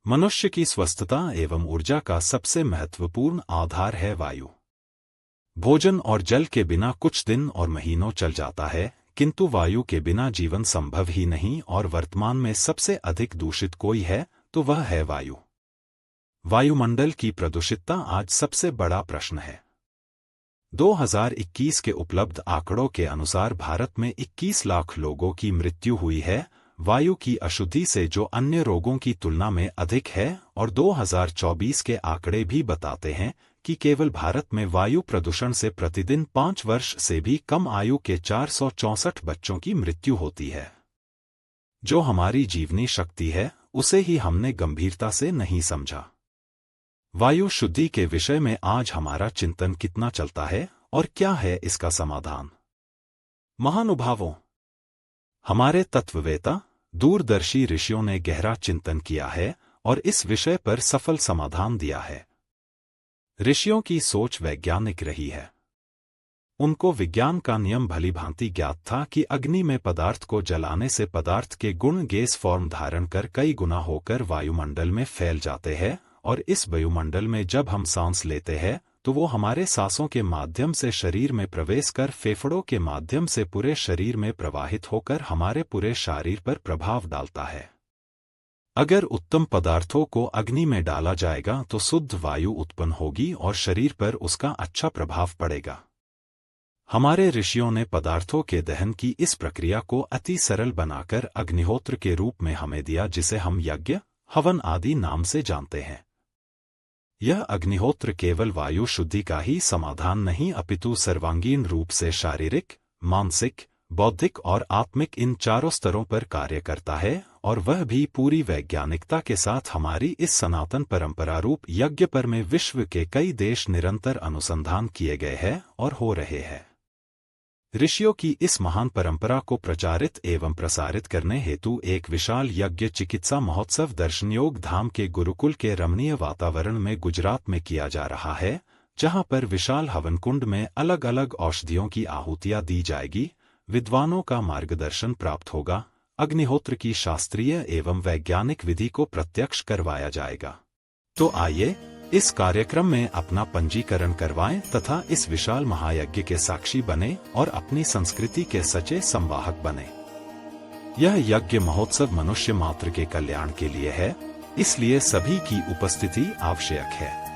मनुष्य की स्वस्थता एवं ऊर्जा का सबसे महत्वपूर्ण आधार है वायु। भोजन और जल के बिना कुछ दिन और महीनों चल जाता है, किंतु वायु के बिना जीवन संभव ही नहीं। और वर्तमान में सबसे अधिक दूषित कोई है तो वह है वायु। वायुमंडल की प्रदूषितता आज सबसे बड़ा प्रश्न है। 2021 के उपलब्ध आंकड़ों के अनुसार भारत में 21 लाख लोगों की मृत्यु हुई है, वायु की अशुद्धि से, जो अन्य रोगों की तुलना में अधिक है। और 2024 के आंकड़े भी बताते हैं कि केवल भारत में वायु प्रदूषण से प्रतिदिन 5 वर्ष से भी कम आयु के 464 बच्चों की मृत्यु होती है। जो हमारी जीवनी शक्ति है, उसे ही हमने गंभीरता से नहीं समझा। वायु शुद्धि के विषय में आज हमारा चिंतन कितना चलता है और क्या है इसका समाधान? महानुभावों, हमारे तत्ववेता, दूरदर्शी ऋषियों ने गहरा चिंतन किया है और इस विषय पर सफल समाधान दिया है। ऋषियों की सोच वैज्ञानिक रही है। उनको विज्ञान का नियम भली भांति ज्ञात था कि अग्नि में पदार्थ को जलाने से पदार्थ के गुण गैस फॉर्म धारण कर कई गुना होकर वायुमंडल में फैल जाते हैं, और इस वायुमंडल में जब हम सांस लेते हैं तो वो हमारे सांसों के माध्यम से शरीर में प्रवेश कर फेफड़ों के माध्यम से पूरे शरीर में प्रवाहित होकर हमारे पूरे शरीर पर प्रभाव डालता है। अगर उत्तम पदार्थों को अग्नि में डाला जाएगा तो शुद्ध वायु उत्पन्न होगी और शरीर पर उसका अच्छा प्रभाव पड़ेगा। हमारे ऋषियों ने पदार्थों के दहन की इस प्रक्रिया को अति सरल बनाकर अग्निहोत्र के रूप में हमें दिया, जिसे हम यज्ञ, हवन आदि नाम से जानते हैं। यह अग्निहोत्र केवल वायु शुद्धि का ही समाधान नहीं, अपितु सर्वांगीण रूप से शारीरिक, मानसिक, बौद्धिक और आत्मिक इन चारों स्तरों पर कार्य करता है, और वह भी पूरी वैज्ञानिकता के साथ। हमारी इस सनातन परंपरा रूप यज्ञ पर में विश्व के कई देश निरंतर अनुसंधान किए गए हैं और हो रहे हैं। ऋषियों की इस महान परंपरा को प्रचारित एवं प्रसारित करने हेतु एक विशाल यज्ञ चिकित्सा महोत्सव दर्शनयोग धाम के गुरुकुल के रमणीय वातावरण में गुजरात में किया जा रहा है, जहां पर विशाल हवन कुंड में अलग अलग औषधियों की आहुतियां दी जाएगी, विद्वानों का मार्गदर्शन प्राप्त होगा, अग्निहोत्र की शास्त्रीय एवं वैज्ञानिक विधि को प्रत्यक्ष करवाया जाएगा। तो आइए इस कार्यक्रम में अपना पंजीकरण करवाएं तथा इस विशाल महायज्ञ के साक्षी बने और अपनी संस्कृति के सच्चे संवाहक बने। यह यज्ञ महोत्सव मनुष्य मात्र के कल्याण के लिए है, इसलिए सभी की उपस्थिति आवश्यक है।